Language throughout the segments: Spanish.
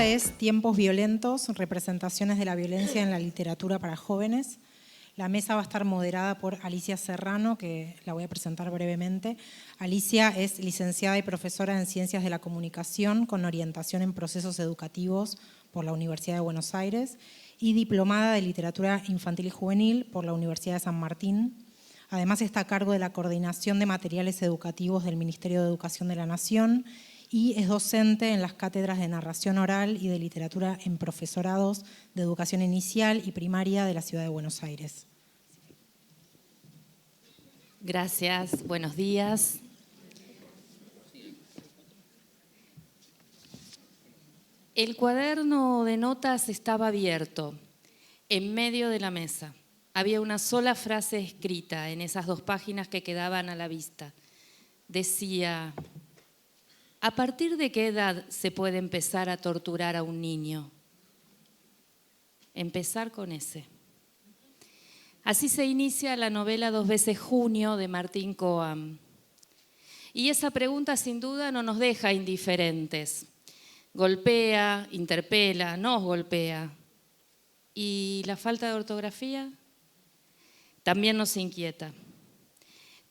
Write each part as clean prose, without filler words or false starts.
mesa es Tiempos violentos, representaciones de la violencia en la literatura para jóvenes. La mesa va a estar moderada por Alicia Serrano, que la voy a presentar brevemente. Alicia es licenciada y profesora en Ciencias de la Comunicación con orientación en procesos educativos por la Universidad de Buenos Aires y diplomada de Literatura Infantil y Juvenil por la Universidad de San Martín. Además está a cargo de la coordinación de materiales educativos del Ministerio de Educación de la Nación y es docente en las cátedras de narración oral y de literatura en profesorados de educación inicial y primaria de la Ciudad de Buenos Aires. Gracias, buenos días. El cuaderno de notas estaba abierto, en medio de la mesa. Había una sola frase escrita en esas 2 páginas que quedaban a la vista. Decía: ¿a partir de qué edad se puede empezar a torturar a un niño? Empezar con ese. Así se inicia la novela 2 veces Junio de Martín Coam. Y esa pregunta sin duda no nos deja indiferentes. Golpea, interpela, nos golpea. ¿Y la falta de ortografía? También nos inquieta.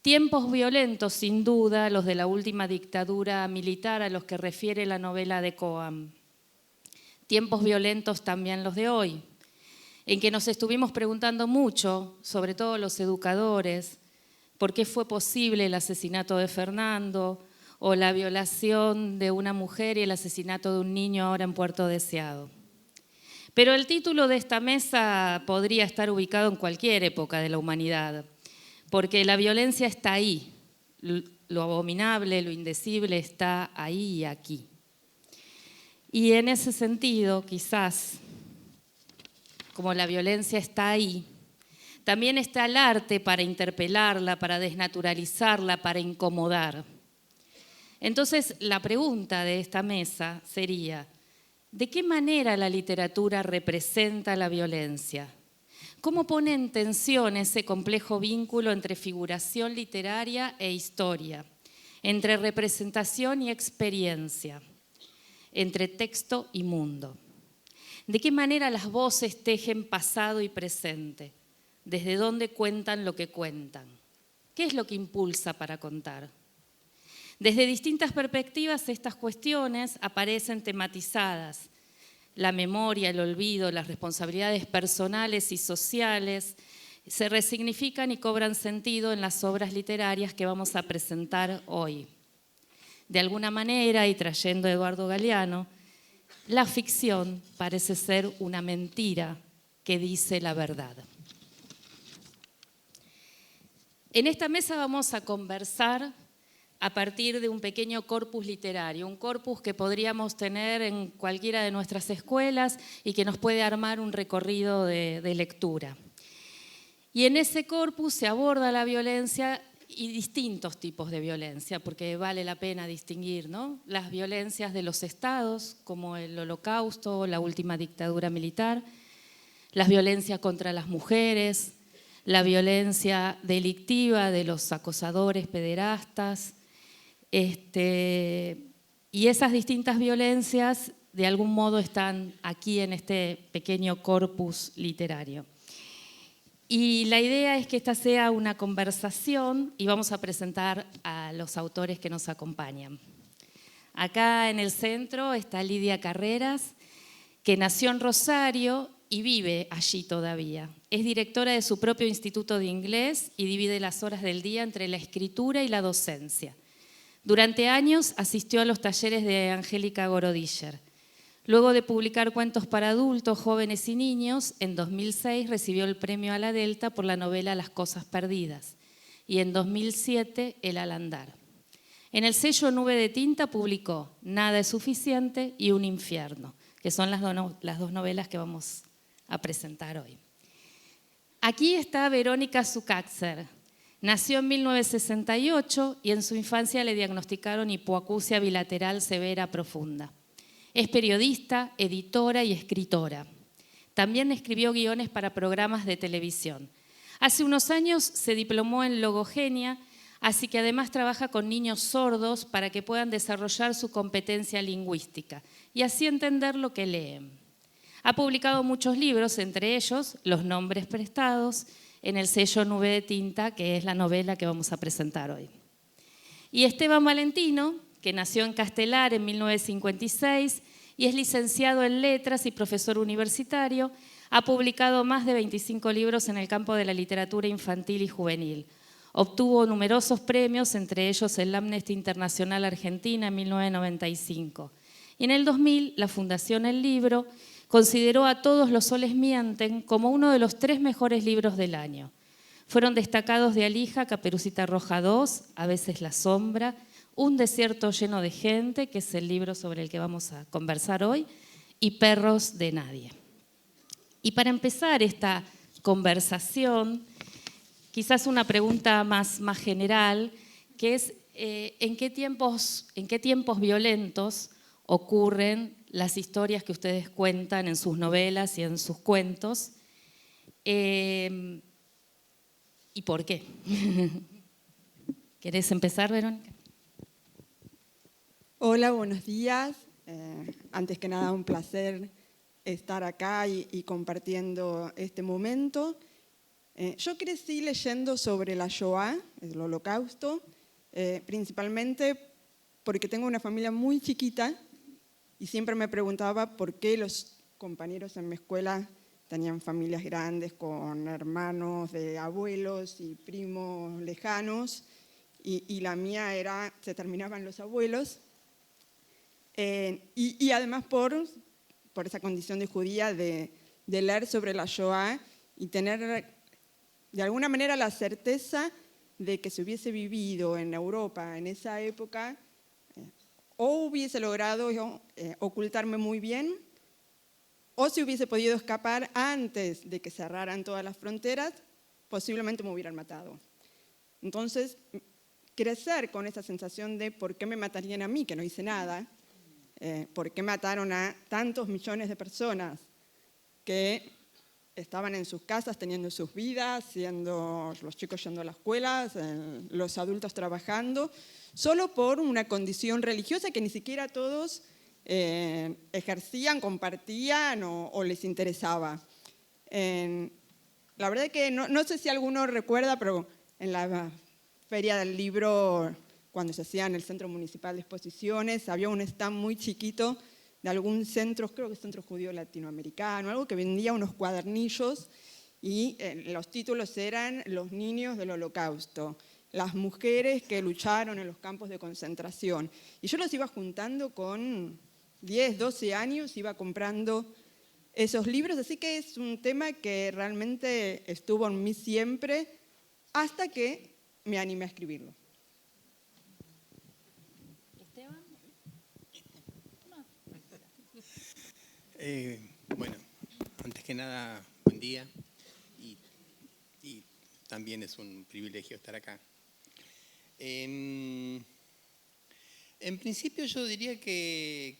Tiempos violentos, sin duda, los de la última dictadura militar a los que refiere la novela de Coam. Tiempos violentos también los de hoy, en que nos estuvimos preguntando mucho, sobre todo los educadores, por qué fue posible el asesinato de Fernando o la violación de una mujer y el asesinato de un niño ahora en Puerto Deseado. Pero el título de esta mesa podría estar ubicado en cualquier época de la humanidad, porque la violencia está ahí, lo abominable, lo indecible está ahí y aquí. Y en ese sentido, quizás, como la violencia está ahí, también está el arte para interpelarla, para desnaturalizarla, para incomodar. Entonces, la pregunta de esta mesa sería: ¿de qué manera la literatura representa la violencia? ¿Cómo pone en tensión ese complejo vínculo entre figuración literaria e historia, entre representación y experiencia, entre texto y mundo? ¿De qué manera las voces tejen pasado y presente? ¿Desde dónde cuentan lo que cuentan? ¿Qué es lo que impulsa para contar? Desde distintas perspectivas estas cuestiones aparecen tematizadas. La memoria, el olvido, las responsabilidades personales y sociales se resignifican y cobran sentido en las obras literarias que vamos a presentar hoy. De alguna manera, y trayendo a Eduardo Galeano, la ficción parece ser una mentira que dice la verdad. En esta mesa vamos a conversar a partir de un pequeño corpus literario, un corpus que podríamos tener en cualquiera de nuestras escuelas y que nos puede armar un recorrido de lectura. Y en ese corpus se aborda la violencia y distintos tipos de violencia, porque vale la pena distinguir, ¿no? Las violencias de los estados, como el Holocausto o la última dictadura militar, las violencias contra las mujeres, la violencia delictiva de los acosadores, pederastas, y esas distintas violencias de algún modo están aquí en este pequeño corpus literario. Y la idea es que esta sea una conversación y vamos a presentar a los autores que nos acompañan. Acá en el centro está Lidia Carreras, que nació en Rosario y vive allí todavía. Es directora de su propio instituto de inglés y divide las horas del día entre la escritura y la docencia. Durante años asistió a los talleres de Angélica Gorodischer. Luego de publicar cuentos para adultos, jóvenes y niños, en 2006 recibió el premio a la Delta por la novela Las cosas perdidas y en 2007 El al andar. En el sello Nube de Tinta publicó Nada es suficiente y Un infierno, que son las 2 novelas que vamos a presentar hoy. Aquí está Verónica Zucácer. Nació en 1968 y en su infancia le diagnosticaron hipoacusia bilateral severa profunda. Es periodista, editora y escritora. También escribió guiones para programas de televisión. Hace unos años se diplomó en logogenia, Así que además trabaja con niños sordos para que puedan desarrollar su competencia lingüística y así entender lo que leen. Ha publicado muchos libros, entre ellos Los nombres prestados, en el sello Nube de Tinta, que es la novela que vamos a presentar hoy. Y Esteban Valentino, que nació en Castelar en 1956 y es licenciado en Letras y profesor universitario, ha publicado más de 25 libros en el campo de la literatura infantil y juvenil. Obtuvo numerosos premios, entre ellos el Amnesty Internacional Argentina en 1995. Y en el 2000, la Fundación El Libro consideró a Todos los soles mienten como uno de los 3 mejores libros del año. Fueron destacados de Alija, Caperucita Roja 2, A veces la sombra, Un desierto lleno de gente, que es el libro sobre el que vamos a conversar hoy, y Perros de nadie. Y para empezar esta conversación, quizás una pregunta más general, que es ¿en qué tiempos violentos ocurren las historias que ustedes cuentan en sus novelas y en sus cuentos? ¿Y por qué? ¿Querés empezar, Verónica? Hola, buenos días. Antes que nada, un placer estar acá y compartiendo este momento. Yo crecí leyendo sobre la Shoah, el Holocausto, principalmente porque tengo una familia muy chiquita y siempre me preguntaba por qué los compañeros en mi escuela tenían familias grandes con hermanos de abuelos y primos lejanos y la mía se terminaban los abuelos. Y además por esa condición de judía de leer sobre la Shoah y tener de alguna manera la certeza de que se hubiese vivido en Europa en esa época, o hubiese logrado ocultarme muy bien, o si hubiese podido escapar antes de que cerraran todas las fronteras, posiblemente me hubieran matado. Entonces, crecer con esa sensación de por qué me matarían a mí, que no hice nada, por qué mataron a tantos millones de personas que estaban en sus casas teniendo sus vidas, siendo los chicos yendo a las escuelas, los adultos trabajando, solo por una condición religiosa que ni siquiera todos ejercían, compartían o les interesaba. La verdad es que no sé si alguno recuerda, pero en la Feria del Libro, cuando se hacía en el Centro Municipal de Exposiciones, había un stand muy chiquito de algún centro, creo que centro judío latinoamericano, algo que vendía unos cuadernillos y los títulos eran Los niños del Holocausto, las mujeres que lucharon en los campos de concentración. Y yo los iba juntando con 10, 12 años, iba comprando esos libros, así que es un tema que realmente estuvo en mí siempre hasta que me animé a escribirlo. Bueno, antes que nada, buen día y también es un privilegio estar acá. En principio yo diría que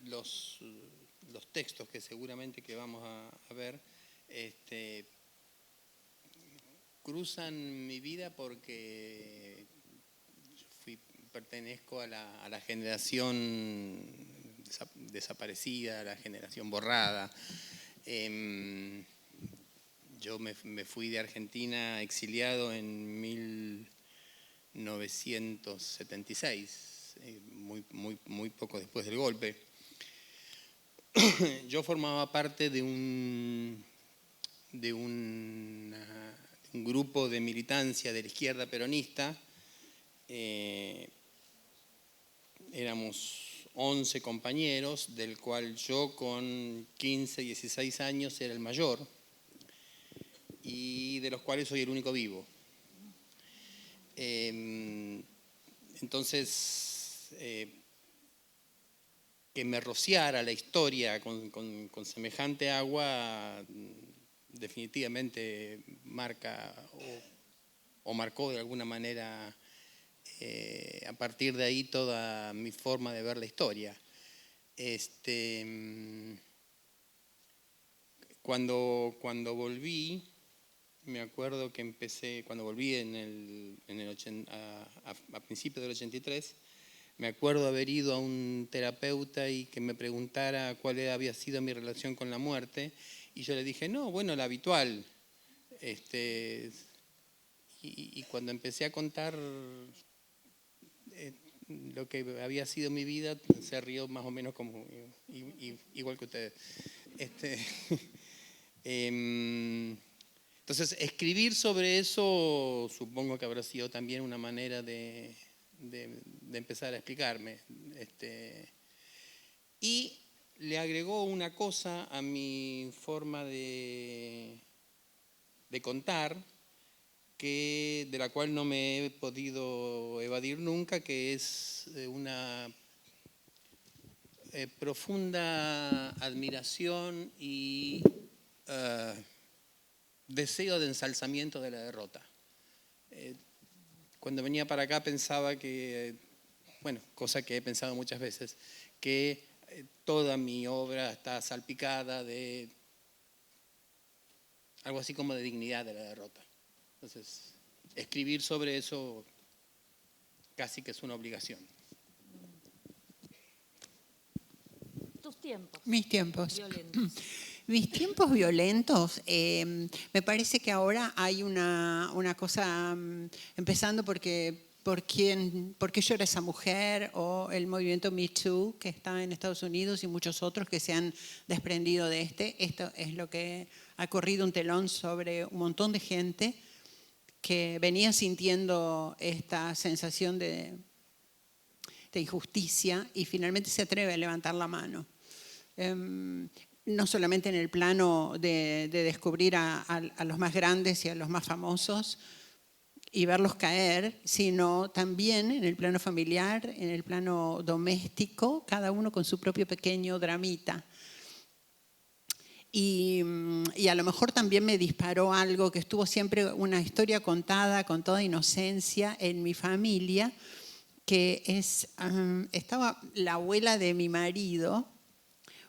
los textos que seguramente que vamos a ver cruzan mi vida porque yo pertenezco a la generación desaparecida, la generación borrada. Yo me fui de Argentina exiliado en 1976, muy poco después del golpe. Yo formaba parte de un grupo de militancia de la izquierda peronista. Éramos 11 compañeros, del cual yo con 15, 16 años era el mayor, y de los cuales soy el único vivo. Entonces, que me rociara la historia con semejante agua definitivamente marca o marcó de alguna manera a partir de ahí toda mi forma de ver la historia. Cuando volví, me acuerdo que empecé, cuando volví a principios del 83, me acuerdo haber ido a un terapeuta y que me preguntara cuál había sido mi relación con la muerte, y yo le dije, no, bueno, la habitual. Y cuando empecé a contar lo que había sido mi vida, se rió más o menos como igual que ustedes. Entonces, escribir sobre eso supongo que habrá sido también una manera de empezar a explicarme. Y le agregó una cosa a mi forma de contar, de la cual no me he podido evadir nunca, que es una profunda admiración y deseo de ensalzamiento de la derrota. Cuando venía para acá pensaba que, bueno, cosa que he pensado muchas veces, que toda mi obra está salpicada de algo así como de dignidad de la derrota. Entonces, escribir sobre eso casi que es una obligación. Tus tiempos. Mis tiempos. Violentos. Mis tiempos violentos, me parece que ahora hay una cosa, empezando ¿por qué llora esa mujer? O el movimiento Me Too, que está en Estados Unidos, y muchos otros que se han desprendido de Esto es lo que ha corrido un telón sobre un montón de gente que venía sintiendo esta sensación de injusticia y finalmente se atreve a levantar la mano. No solamente en el plano de descubrir a los más grandes y a los más famosos y verlos caer, sino también en el plano familiar, en el plano doméstico, cada uno con su propio pequeño dramita. Y a lo mejor también me disparó algo que estuvo siempre una historia contada con toda inocencia en mi familia, que estaba la abuela de mi marido,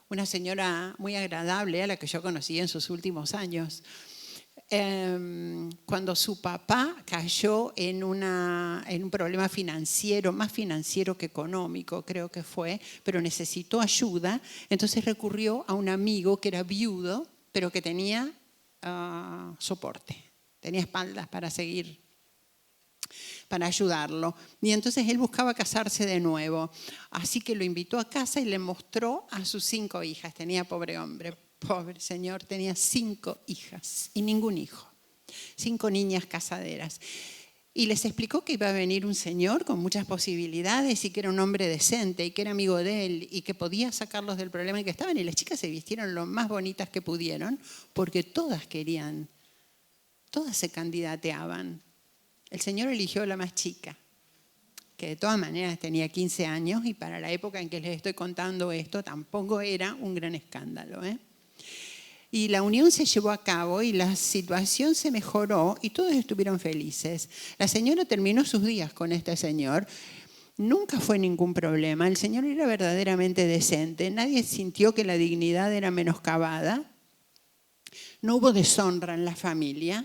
una señora muy agradable a la que yo conocí en sus últimos años. Cuando su papá cayó en un problema financiero, más financiero que económico creo que fue, pero necesitó ayuda, entonces recurrió a un amigo que era viudo, pero que tenía soporte, tenía espaldas para seguir, para ayudarlo. Y entonces él buscaba casarse de nuevo, así que lo invitó a casa y le mostró a sus 5 hijas, tenía pobre hombre. Pobre señor, tenía 5 hijas y ningún hijo. 5 niñas casaderas. Y les explicó que iba a venir un señor con muchas posibilidades y que era un hombre decente y que era amigo de él y que podía sacarlos del problema en que estaban. Y las chicas se vistieron lo más bonitas que pudieron porque todas querían, todas se candidateaban. El señor eligió a la más chica, que de todas maneras tenía 15 años y para la época en que les estoy contando esto tampoco era un gran escándalo, Y la unión se llevó a cabo y la situación se mejoró y todos estuvieron felices. La señora terminó sus días con este señor. Nunca fue ningún problema. El señor era verdaderamente decente. Nadie sintió que la dignidad era menoscabada. No hubo deshonra en la familia.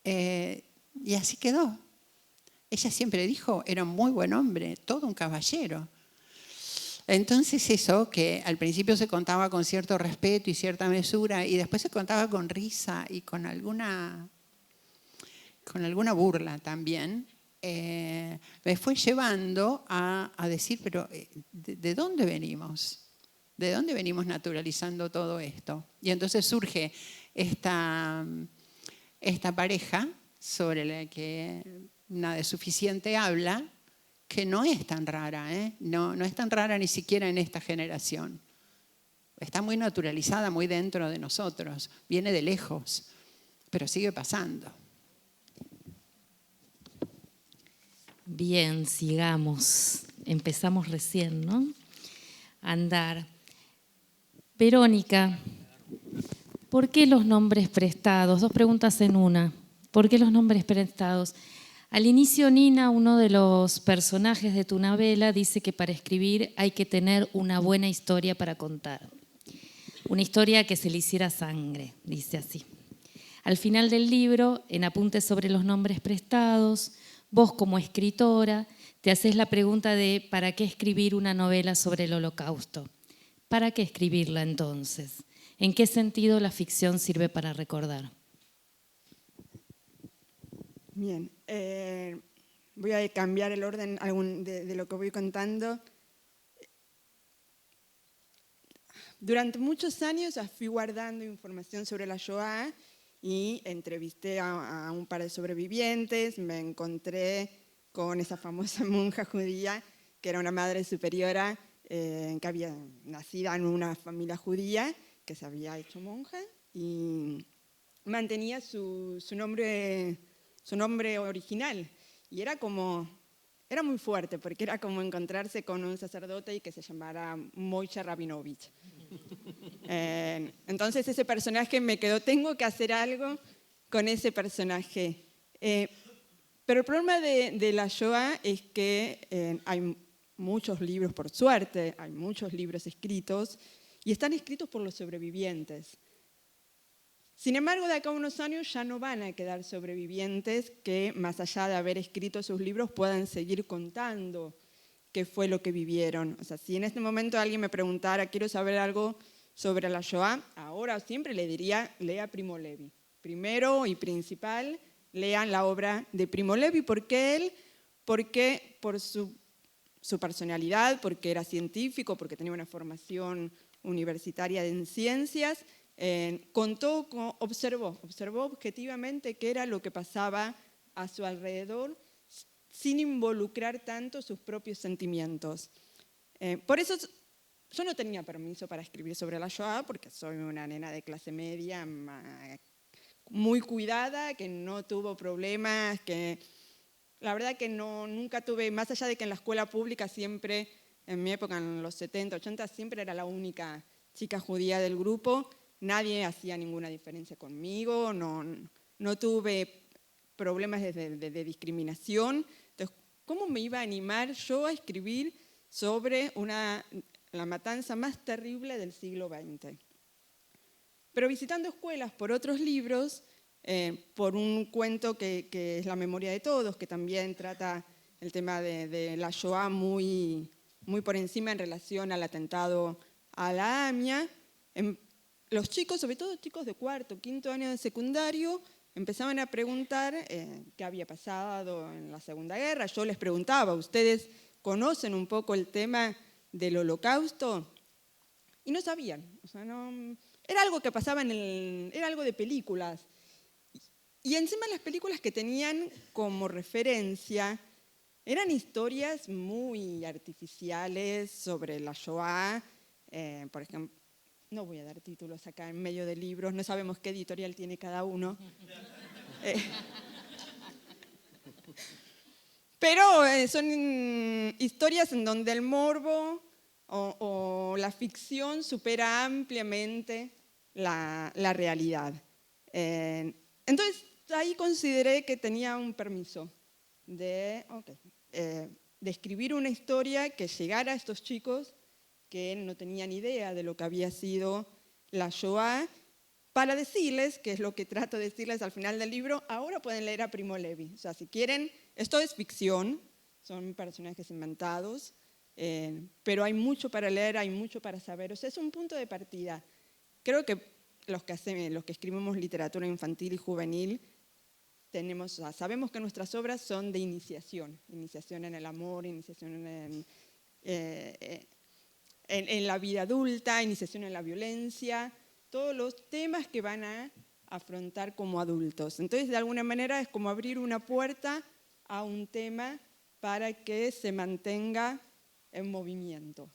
Y así quedó. Ella siempre dijo, era un muy buen hombre, todo un caballero. Entonces eso, que al principio se contaba con cierto respeto y cierta mesura y después se contaba con risa y con alguna burla también, me fue llevando a decir, pero ¿de dónde venimos? ¿De dónde venimos naturalizando todo esto? Y entonces surge esta pareja sobre la que Nada es Suficiente habla, que no es tan rara, no es tan rara ni siquiera en esta generación. Está muy naturalizada, muy dentro de nosotros, viene de lejos, pero sigue pasando. Bien, sigamos. Empezamos recién, ¿no? A andar. Verónica, ¿por qué los nombres prestados? 2 preguntas en una. ¿Por qué los nombres prestados? Al inicio, Nina, uno de los personajes de tu novela, dice que para escribir hay que tener una buena historia para contar. Una historia que se le hiciera sangre, dice así. Al final del libro, en Apuntes sobre los nombres prestados, vos como escritora te haces la pregunta de ¿para qué escribir una novela sobre el Holocausto? ¿Para qué escribirla entonces? ¿En qué sentido la ficción sirve para recordar? Bien, voy a cambiar el orden de lo que voy contando. Durante muchos años fui guardando información sobre la Shoah y entrevisté a un par de sobrevivientes, me encontré con esa famosa monja judía, que era una madre superiora, que había nacido en una familia judía, que se había hecho monja y mantenía su nombre original. Y era muy fuerte, porque era como encontrarse con un sacerdote y que se llamara Moishe Rabinovich. Entonces ese personaje me quedó, tengo que hacer algo con ese personaje. Pero el problema de la Shoah es que hay muchos libros, por suerte, hay muchos libros escritos, y están escritos por los sobrevivientes. Sin embargo, de acá a unos años ya no van a quedar sobrevivientes que, más allá de haber escrito sus libros, puedan seguir contando qué fue lo que vivieron. O sea, si en este momento alguien me preguntara, quiero saber algo sobre la Shoah, ahora siempre le diría, lea Primo Levi. Primero y principal, lean la obra de Primo Levi. ¿Por qué él? Porque por su personalidad, porque era científico, porque tenía una formación universitaria en ciencias, observó objetivamente qué era lo que pasaba a su alrededor sin involucrar tanto sus propios sentimientos. Por eso yo no tenía permiso para escribir sobre la Shoah, porque soy una nena de clase media, muy cuidada, que no tuvo problemas, que la verdad que nunca tuve, más allá de que en la escuela pública siempre, en mi época, en los 70, 80, siempre era la única chica judía del grupo, nadie hacía ninguna diferencia conmigo, no tuve problemas de discriminación. Entonces, ¿cómo me iba a animar yo a escribir sobre la matanza más terrible del siglo XX? Pero visitando escuelas por otros libros, por un cuento que es La memoria de todos, que también trata el tema de la Shoah muy por encima en relación al atentado a la AMIA, los chicos, sobre todo chicos de cuarto, quinto año de secundario, empezaban a preguntar qué había pasado en la Segunda Guerra. Yo les preguntaba, ¿ustedes conocen un poco el tema del Holocausto? Y no sabían. O sea, era algo que pasaba era algo de películas. Y encima las películas que tenían como referencia eran historias muy artificiales sobre la Shoah. Por ejemplo, no voy a dar títulos acá en medio de libros, no sabemos qué editorial tiene cada uno. Pero son historias en donde el morbo o la ficción supera ampliamente la realidad. Entonces, ahí consideré que tenía un permiso de escribir una historia que llegara a estos chicos que no tenían idea de lo que había sido la Shoah, para decirles, que es lo que trato de decirles al final del libro, ahora pueden leer a Primo Levi. O sea, si quieren, esto es ficción, son personajes inventados, pero hay mucho para leer, hay mucho para saber. O sea, es un punto de partida. Creo que los que escribimos literatura infantil y juvenil, sabemos que nuestras obras son de iniciación en el amor, iniciación en la vida adulta, iniciación en la violencia, todos los temas que van a afrontar como adultos. Entonces, de alguna manera, es como abrir una puerta a un tema para que se mantenga en movimiento.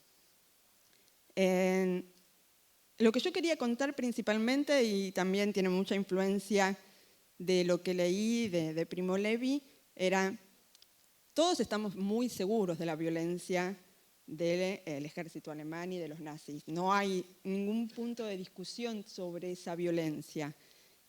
Lo que yo quería contar principalmente, y también tiene mucha influencia de lo que leí de Primo Levi, era, todos estamos muy seguros de la violencia del ejército alemán y de los nazis. No hay ningún punto de discusión sobre esa violencia.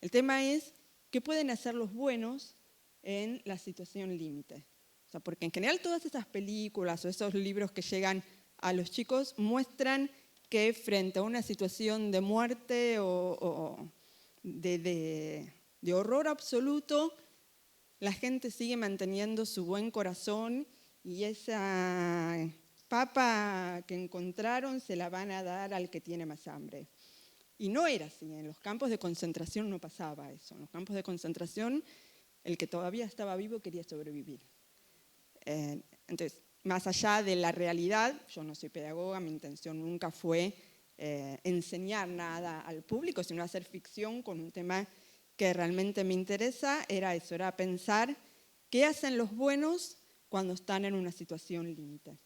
El tema es qué pueden hacer los buenos en la situación límite. O sea, porque en general todas esas películas o esos libros que llegan a los chicos muestran que frente a una situación de muerte o de de horror absoluto, la gente sigue manteniendo su buen corazón y esa papa que encontraron se la van a dar al que tiene más hambre. Y no era así, en los campos de concentración no pasaba eso. En los campos de concentración, el que todavía estaba vivo quería sobrevivir. Entonces, más allá de la realidad, yo no soy pedagoga, mi intención nunca fue enseñar nada al público, sino hacer ficción con un tema que realmente me interesa, era eso, era pensar qué hacen los buenos cuando están en una situación límite.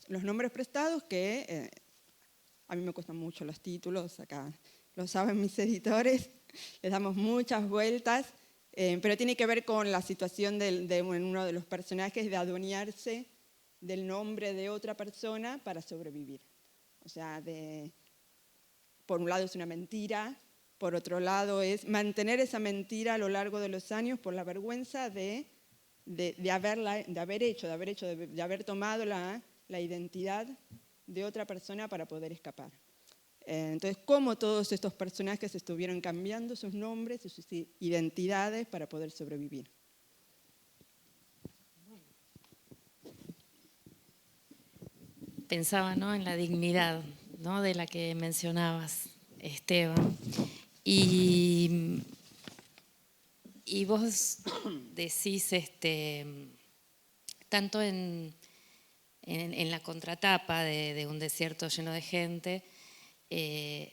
Los nombres prestados que... a mí me cuestan mucho los títulos, acá lo saben mis editores, les damos muchas vueltas, pero tiene que ver con la situación de uno de los personajes de adueñarse del nombre de otra persona para sobrevivir. O sea, por un lado es una mentira, por otro lado es mantener esa mentira a lo largo de los años por la vergüenza de haber tomado la identidad de otra persona para poder escapar. Entonces, cómo todos estos personajes estuvieron cambiando sus nombres y sus identidades para poder sobrevivir. Pensaba, ¿no?, en la dignidad, ¿no?, de la que mencionabas, Esteban. Y vos decís, tanto en la contratapa de Un desierto lleno de gente,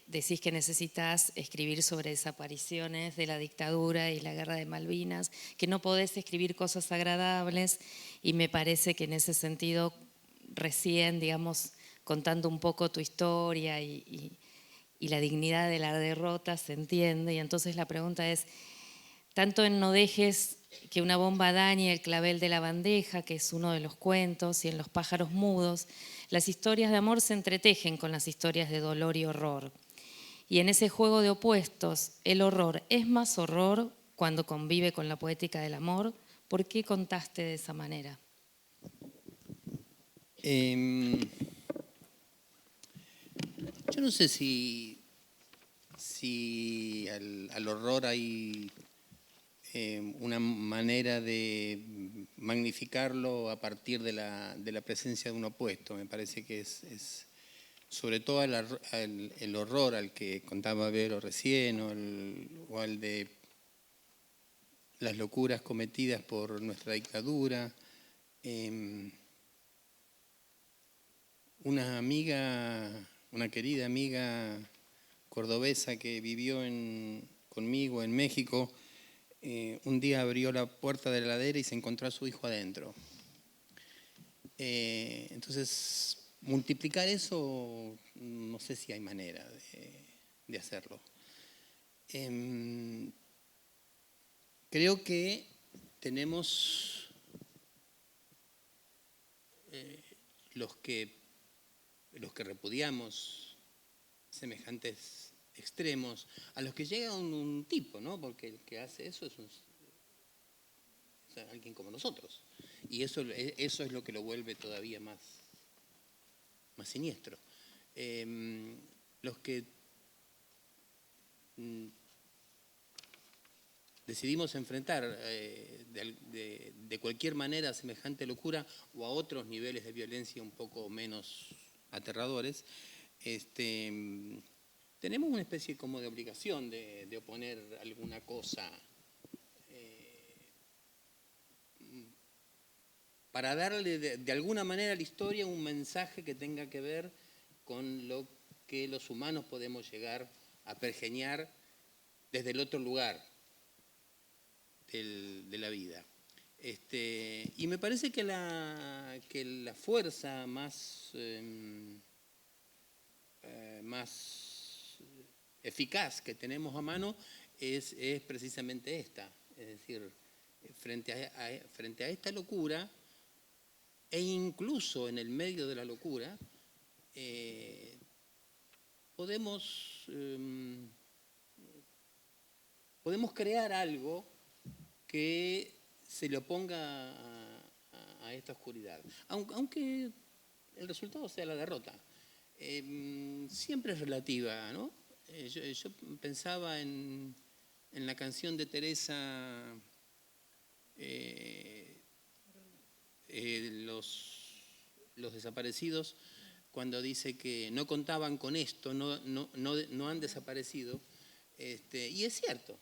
decís que necesitas escribir sobre desapariciones de la dictadura y la guerra de Malvinas, que no podés escribir cosas agradables, y me parece que en ese sentido recién, digamos, contando un poco tu historia y la dignidad de la derrota se entiende. Y entonces la pregunta es, tanto en No dejes que una bomba dañe el clavel de la bandeja, que es uno de los cuentos, y en Los pájaros mudos, las historias de amor se entretejen con las historias de dolor y horror. Y en ese juego de opuestos, el horror es más horror cuando convive con la poética del amor. ¿Por qué contaste de esa manera? Yo no sé si al horror hay una manera de magnificarlo a partir de la presencia de un opuesto. Me parece que es sobre todo el horror al que contaba Vero recién, o al de las locuras cometidas por nuestra dictadura. Una querida amiga cordobesa que vivió conmigo en México, un día abrió la puerta de la heladera y se encontró a su hijo adentro. Entonces, multiplicar eso, no sé si hay manera de hacerlo. Creo que tenemos los que repudiamos semejantes extremos, a los que llega un tipo, ¿no? Porque el que hace eso es alguien como nosotros. Y eso es lo que lo vuelve todavía más siniestro. Los que decidimos enfrentar de cualquier manera semejante locura o a otros niveles de violencia un poco menos aterradores, tenemos una especie como de obligación de oponer alguna cosa para darle de alguna manera a la historia un mensaje que tenga que ver con lo que los humanos podemos llegar a pergeñar desde el otro lugar de la vida. Y me parece que la fuerza más eficaz que tenemos a mano es precisamente esta. Es decir, frente a esta locura, e incluso en el medio de la locura, podemos crear algo que se le oponga a esta oscuridad, aunque el resultado sea la derrota. Siempre es relativa, ¿no? Yo pensaba en en la canción de Teresa, los desaparecidos, cuando dice que no contaban con esto, no han desaparecido, y es cierto,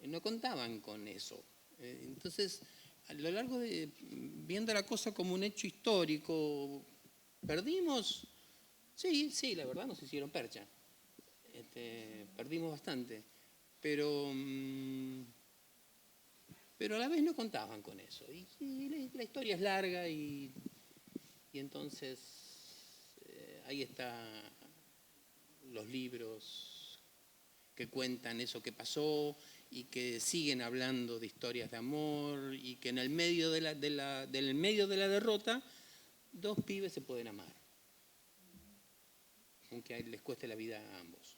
no contaban con eso. Entonces, a lo largo de, viendo la cosa como un hecho histórico, ¿perdimos? Sí, la verdad nos hicieron percha. Perdimos bastante, pero a la vez no contaban con eso. Y la historia es larga y entonces ahí están los libros que cuentan eso que pasó y que siguen hablando de historias de amor y que en el medio del medio de la derrota dos pibes se pueden amar, aunque les cueste la vida a ambos.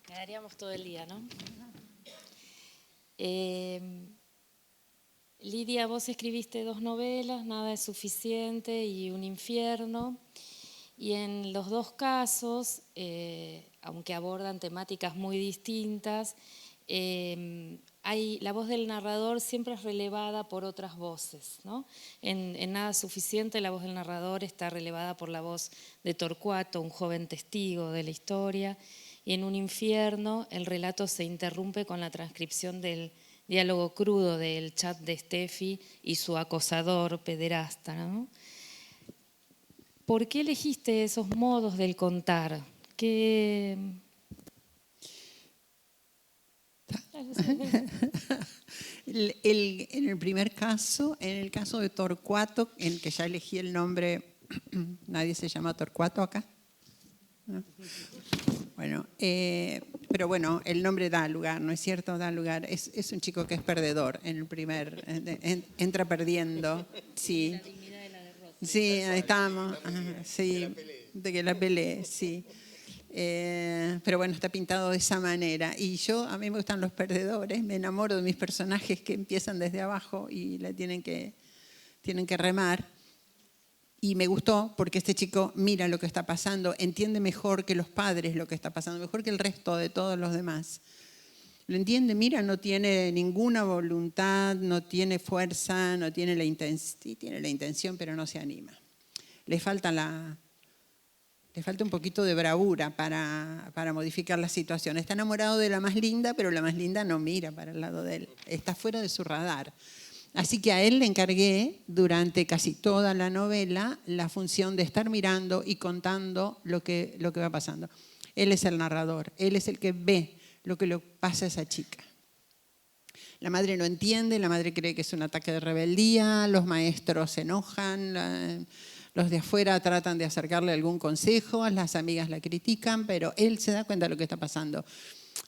Quedaríamos todo el día, ¿no? Lidia, vos escribiste 2 novelas, Nada es suficiente y Un infierno, y en los 2 casos, aunque abordan temáticas muy distintas, la voz del narrador siempre es relevada por otras voces, ¿no? En Nada es suficiente, la voz del narrador está relevada por la voz de Torcuato, un joven testigo de la historia, y en Un infierno el relato se interrumpe con la transcripción del diálogo crudo del chat de Steffi y su acosador pederasta, ¿no? ¿Por qué elegiste esos modos del contar? En el primer caso, en el caso de Torcuato, en el que ya elegí el nombre, nadie se llama Torcuato acá, ¿no? Bueno, pero bueno, el nombre da lugar, ¿no es cierto? Da lugar. Es un chico que es perdedor en el primer, entra perdiendo, sí. La dignidad de la derrota. Sí, ahí estamos, sí, de que la pelee, sí. Pero bueno, está pintado de esa manera. Y a mí me gustan los perdedores, me enamoro de mis personajes que empiezan desde abajo y la tienen que remar. Y me gustó porque este chico mira lo que está pasando, entiende mejor que los padres lo que está pasando, mejor que el resto de todos los demás. Lo entiende, mira, no tiene ninguna voluntad, no tiene fuerza, no tiene la intención, sí, tiene la intención, pero no se anima. Le falta un poquito de bravura para modificar la situación. Está enamorado de la más linda, pero la más linda no mira para el lado de él, está fuera de su radar. Así que a él le encargué durante casi toda la novela la función de estar mirando y contando lo que va pasando. Él es el narrador, él es el que ve lo que le pasa a esa chica. La madre no entiende, la madre cree que es un ataque de rebeldía, los maestros se enojan, los de afuera tratan de acercarle algún consejo, las amigas la critican, pero él se da cuenta de lo que está pasando.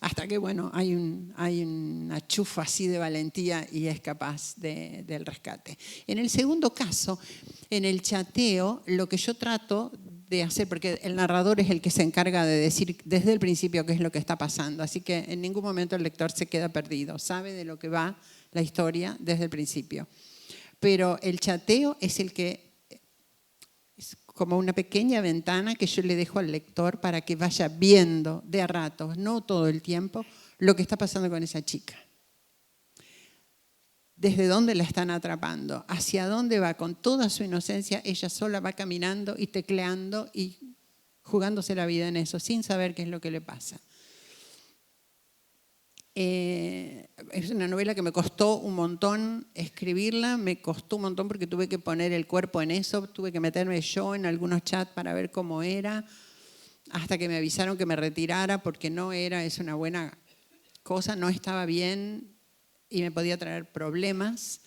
Hasta que, bueno, hay una chufa así de valentía y es capaz del rescate. En el segundo caso, en el chateo, lo que yo trato de hacer, porque el narrador es el que se encarga de decir desde el principio qué es lo que está pasando, así que en ningún momento el lector se queda perdido, sabe de lo que va la historia desde el principio. Pero el chateo es el que es como una pequeña ventana que yo le dejo al lector para que vaya viendo de a ratos, no todo el tiempo, lo que está pasando con esa chica. Desde dónde la están atrapando, hacia dónde va, con toda su inocencia, ella sola va caminando y tecleando y jugándose la vida en eso, sin saber qué es lo que le pasa. Es una novela que me costó un montón escribirla, me costó un montón porque tuve que poner el cuerpo en eso, tuve que meterme yo en algunos chats para ver cómo era, hasta que me avisaron que me retirara porque no era, es una buena cosa, no estaba bien y me podía traer problemas.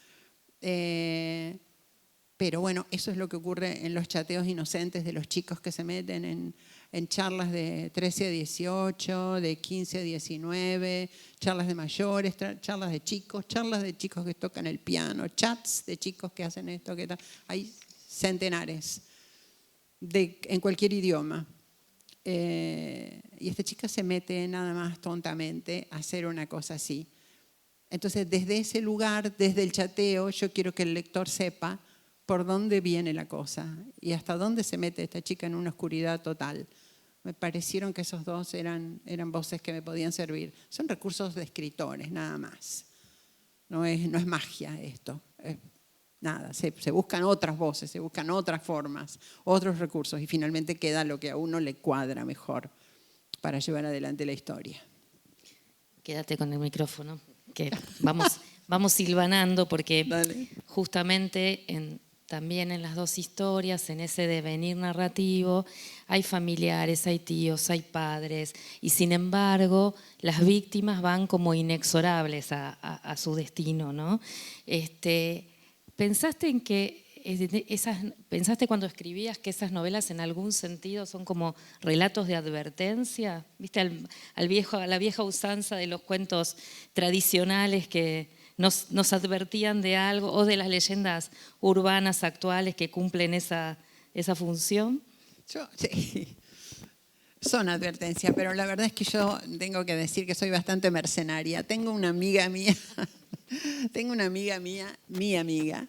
Pero bueno, eso es lo que ocurre en los chateos inocentes de los chicos que se meten en charlas de 13 a 18, de 15 a 19, charlas de mayores, charlas de chicos que tocan el piano, chats de chicos que hacen esto, que tal. Hay centenares en cualquier idioma. Y esta chica se mete nada más tontamente a hacer una cosa así. Entonces, desde ese lugar, desde el chateo, yo quiero que el lector sepa por dónde viene la cosa y hasta dónde se mete esta chica en una oscuridad total. Me parecieron que esos dos eran voces que me podían servir. Son recursos de escritores, nada más. No es magia esto. Nada, se buscan otras voces, se buscan otras formas, otros recursos y finalmente queda lo que a uno le cuadra mejor para llevar adelante la historia. Quédate con el micrófono, que vamos silvanando porque Dale. justamente también en las dos historias, en ese devenir narrativo, hay familiares, hay tíos, hay padres, y sin embargo las víctimas van como inexorables a su destino, ¿no? ¿Pensaste cuando escribías que esas novelas en algún sentido son como relatos de advertencia? ¿Viste a la vieja usanza de los cuentos tradicionales que nos advertían de algo, o de las leyendas urbanas actuales que cumplen esa función? Sí, son advertencias, pero la verdad es que yo tengo que decir que soy bastante mercenaria. Tengo una amiga mía, mi amiga,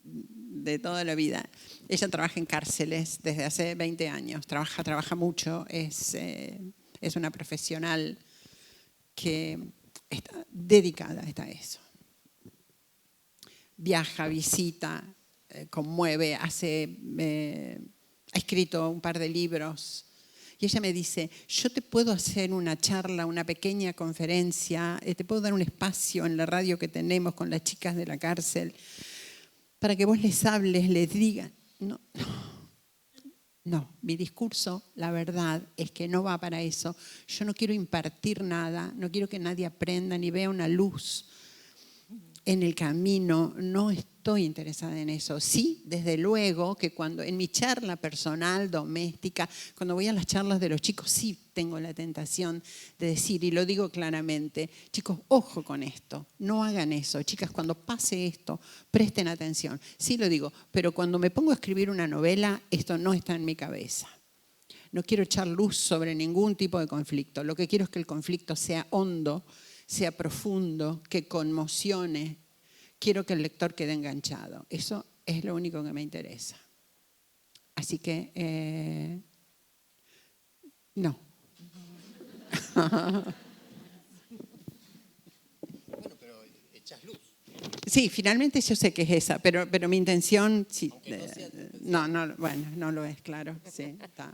de toda la vida. Ella trabaja en cárceles desde hace 20 años, trabaja mucho, es una profesional que está dedicada a eso. Viaja, visita, conmueve, ha escrito un par de libros. Y ella me dice, yo te puedo hacer una charla, una pequeña conferencia, te puedo dar un espacio en la radio que tenemos con las chicas de la cárcel para que vos les hables, les digas. No, mi discurso, la verdad, es que no va para eso. Yo no quiero impartir nada, no quiero que nadie aprenda ni vea una luz en el camino, no estoy interesada en eso. Sí, desde luego que cuando en mi charla personal, doméstica, cuando voy a las charlas de los chicos, sí tengo la tentación de decir, y lo digo claramente, chicos, ojo con esto, no hagan eso. Chicas, cuando pase esto, presten atención. Sí lo digo, pero cuando me pongo a escribir una novela, esto no está en mi cabeza. No quiero echar luz sobre ningún tipo de conflicto. Lo que quiero es que el conflicto sea hondo, sea profundo, que conmocione. Quiero que el lector quede enganchado. Eso es lo único que me interesa. Así que, no. Bueno, pero echas luz. Sí, finalmente yo sé que es esa, pero mi intención, sí, no lo es, claro. Sí, está.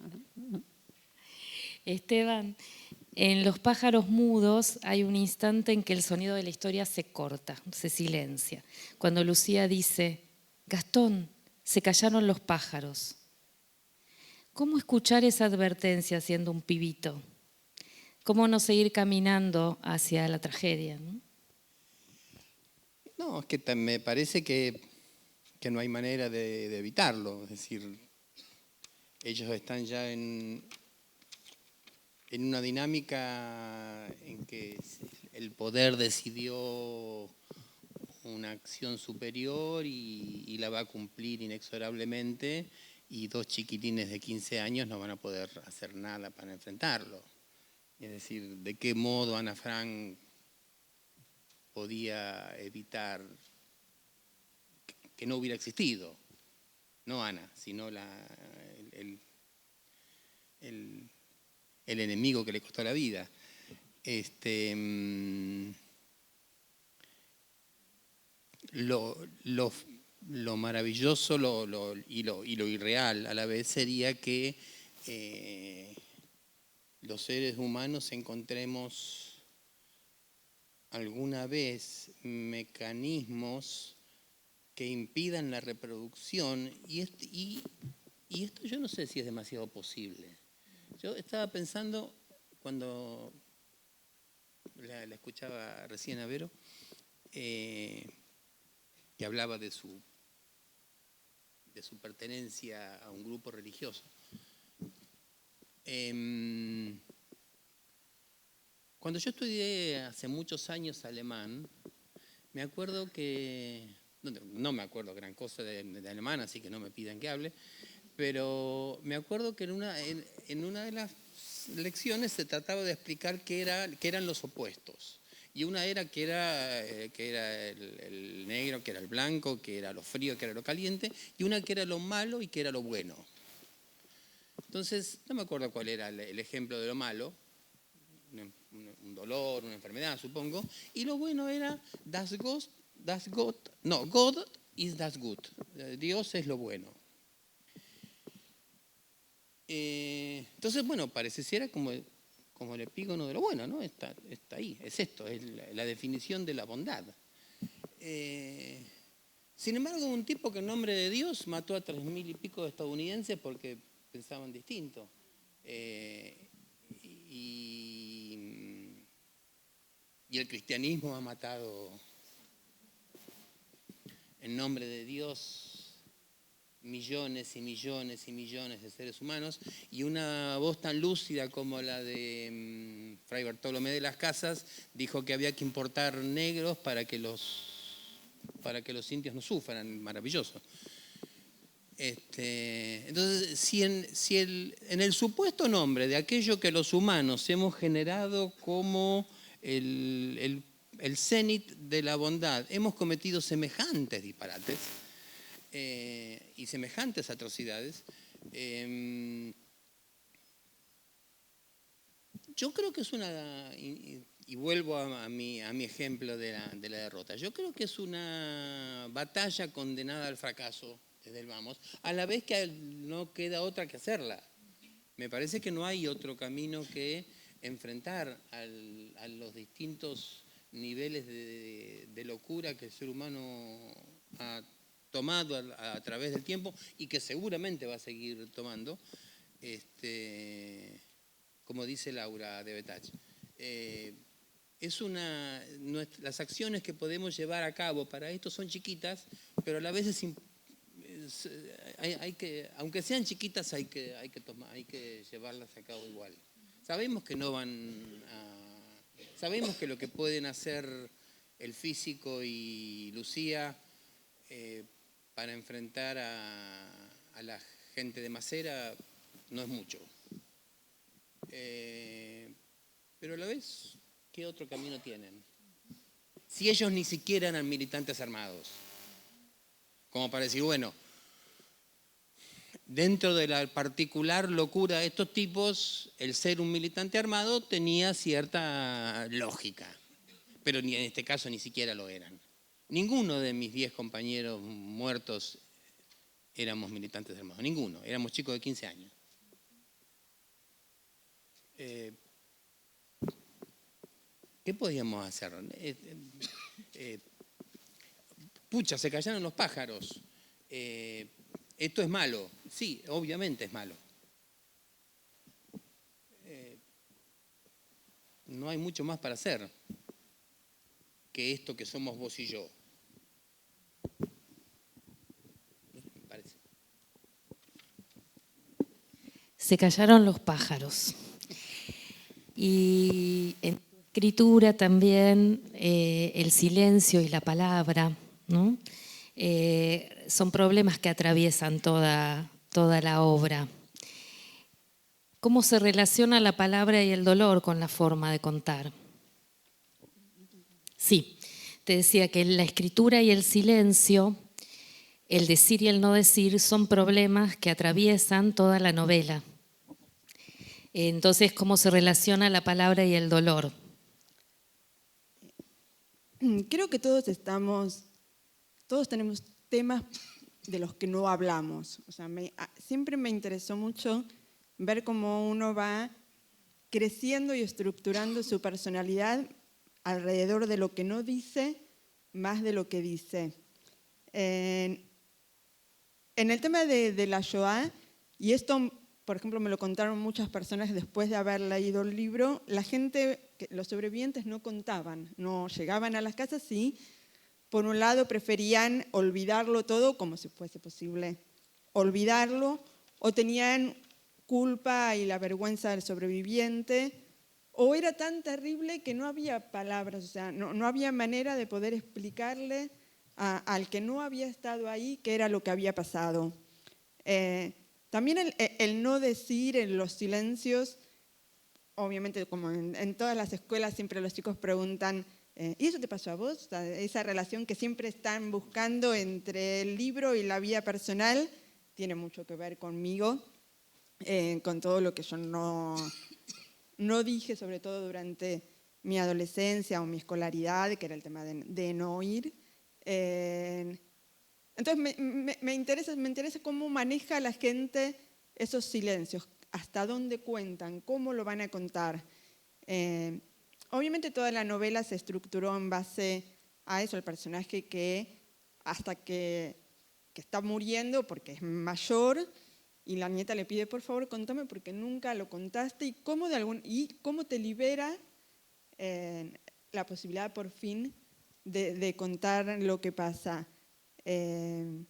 Esteban, en Los pájaros mudos hay un instante en que el sonido de la historia se corta, se silencia. Cuando Lucía dice, Gastón, se callaron los pájaros. ¿Cómo escuchar esa advertencia siendo un pibito? ¿Cómo no seguir caminando hacia la tragedia? No, es que me parece que no hay manera de evitarlo. Es decir, ellos están ya en una dinámica en que el poder decidió una acción superior y la va a cumplir inexorablemente, y dos chiquitines de 15 años no van a poder hacer nada para enfrentarlo. Es decir, ¿de qué modo Ana Frank podía evitar que no hubiera existido? No Ana, sino el enemigo que le costó la vida. Lo maravilloso y lo irreal a la vez sería que los seres humanos encontremos alguna vez mecanismos que impidan la reproducción, y esto yo no sé si es demasiado posible. Yo estaba pensando, cuando la escuchaba recién a Vero, que hablaba de su pertenencia a un grupo religioso. Cuando yo estudié hace muchos años alemán, me acuerdo que, no me acuerdo gran cosa de alemán, así que no me pidan que hable, pero me acuerdo que en una de las lecciones se trataba de explicar qué eran los opuestos. Y una era que era el negro, que era el blanco, que era lo frío, que era lo caliente, y una que era lo malo y que era lo bueno. Entonces, no me acuerdo cuál era el ejemplo de lo malo, un dolor, una enfermedad, supongo, y lo bueno era God is das good. Dios es lo bueno. Entonces, bueno, pareciera como el epígono de lo bueno, ¿no? Está ahí, es esto, es la definición de la bondad. Sin embargo, un tipo que en nombre de Dios mató a 3.000 y pico de estadounidenses porque pensaban distinto. Y el cristianismo ha matado en nombre de Dios millones y millones y millones de seres humanos, y una voz tan lúcida como la de Fray Bartolomé de las Casas dijo que había que importar negros para que los indios no sufran. Maravilloso. Entonces, si en el supuesto nombre de aquello que los humanos hemos generado como el cenit de la bondad, hemos cometido semejantes disparates y semejantes atrocidades, yo creo que es una, y vuelvo a mi ejemplo de la derrota, yo creo que es una batalla condenada al fracaso desde el vamos, a la vez que no queda otra que hacerla. Me parece que no hay otro camino que enfrentar a los distintos niveles de locura que el ser humano ha tomado a través del tiempo y que seguramente va a seguir tomando, como dice Laura de Betach. Las acciones que podemos llevar a cabo para esto son chiquitas, pero a la vez aunque sean chiquitas, hay que llevarlas a cabo igual. Sabemos que sabemos que lo que pueden hacer el físico y Lucía para enfrentar a la gente de Macera no es mucho. Pero a la vez, ¿qué otro camino tienen? Si ellos ni siquiera eran militantes armados. Como para decir, bueno, dentro de la particular locura de estos tipos, el ser un militante armado tenía cierta lógica, pero en este caso ni siquiera lo eran. Ninguno de mis 10 compañeros muertos éramos militantes armados, ninguno, éramos chicos de 15 años. ¿Qué podíamos hacer? Pucha, se callaron los pájaros. Esto es malo. Sí, obviamente es malo. No hay mucho más para hacer que esto que somos vos y yo. Me parece. Se callaron los pájaros. Y en tu escritura también el silencio y la palabra, ¿no? Son problemas que atraviesan toda la obra. ¿Cómo se relaciona la palabra y el dolor con la forma de contar? Sí, te decía que la escritura y el silencio, el decir y el no decir, son problemas que atraviesan toda la novela. Entonces, ¿cómo se relaciona la palabra y el dolor? Creo que todos tenemos temas de los que no hablamos. O sea, siempre me interesó mucho ver cómo uno va creciendo y estructurando su personalidad alrededor de lo que no dice, más de lo que dice. En el tema de la Shoah, y esto, por ejemplo, me lo contaron muchas personas después de haber leído el libro, la gente, los sobrevivientes no contaban, no llegaban a las casas y, por un lado, preferían olvidarlo todo, como si fuese posible olvidarlo, o tenían culpa y la vergüenza del sobreviviente, o era tan terrible que no había palabras, o sea, no había manera de poder explicarle al que no había estado ahí qué era lo que había pasado. También el no decir en los silencios, obviamente como en todas las escuelas siempre los chicos preguntan, ¿y eso te pasó a vos? O sea, esa relación que siempre están buscando entre el libro y la vida personal tiene mucho que ver conmigo. con todo lo que yo no dije, sobre todo durante mi adolescencia o mi escolaridad, que era el tema de no oír. Entonces me interesa cómo maneja la gente esos silencios, hasta dónde cuentan, cómo lo van a contar. Obviamente toda la novela se estructuró en base a eso, el personaje que hasta que está muriendo porque es mayor y la nieta le pide, por favor, contame porque nunca lo contaste, y cómo te libera la posibilidad por fin de contar lo que pasa. En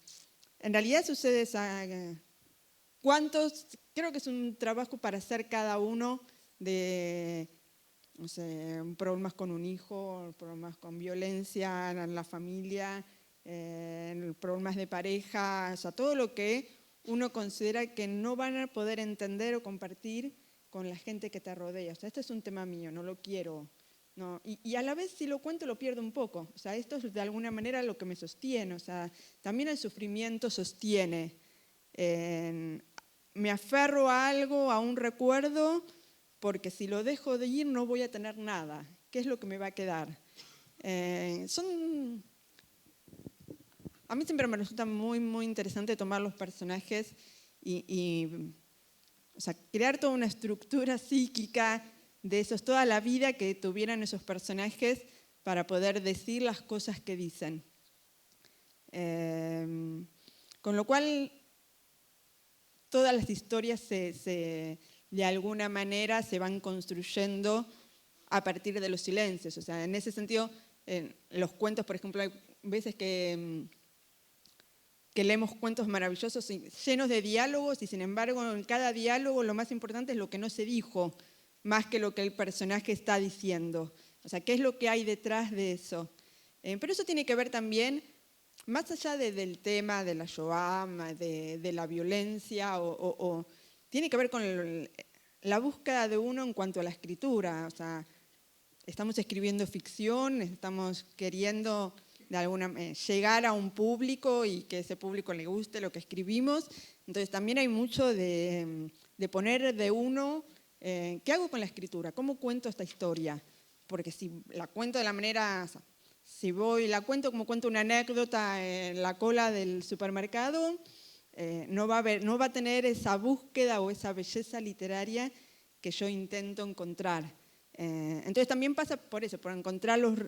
realidad sucede creo que es un trabajo para hacer cada uno de, no sé, problemas con un hijo, problemas con violencia en la familia, problemas de pareja, o sea, todo lo que uno considera que no van a poder entender o compartir con la gente que te rodea. O sea, este es un tema mío, no lo quiero. No, y a la vez si lo cuento lo pierdo un poco. O sea, esto es de alguna manera lo que me sostiene. O sea, también el sufrimiento sostiene. Me aferro a algo, a un recuerdo, porque si lo dejo de ir no voy a tener nada. ¿Qué es lo que me va a quedar? A mí siempre me resulta muy, muy interesante tomar los personajes o sea, crear toda una estructura psíquica de esos, toda la vida que tuvieran esos personajes para poder decir las cosas que dicen. Con lo cual, todas las historias de alguna manera se van construyendo a partir de los silencios. O sea, en ese sentido, los cuentos, por ejemplo, hay veces que leemos cuentos maravillosos llenos de diálogos y sin embargo en cada diálogo lo más importante es lo que no se dijo, más que lo que el personaje está diciendo. O sea, ¿qué es lo que hay detrás de eso? Pero eso tiene que ver también, más allá del tema de la Shoah, de la violencia, tiene que ver con la búsqueda de uno en cuanto a la escritura. O sea, estamos escribiendo ficción, estamos queriendo llegar a un público y que ese público le guste lo que escribimos. Entonces también hay mucho de poner de uno, ¿qué hago con la escritura? ¿Cómo cuento esta historia? Porque si la cuento de la manera, si la cuento como cuento una anécdota en la cola del supermercado, no va a tener esa búsqueda o esa belleza literaria que yo intento encontrar. Entonces también pasa por eso, por encontrarlos,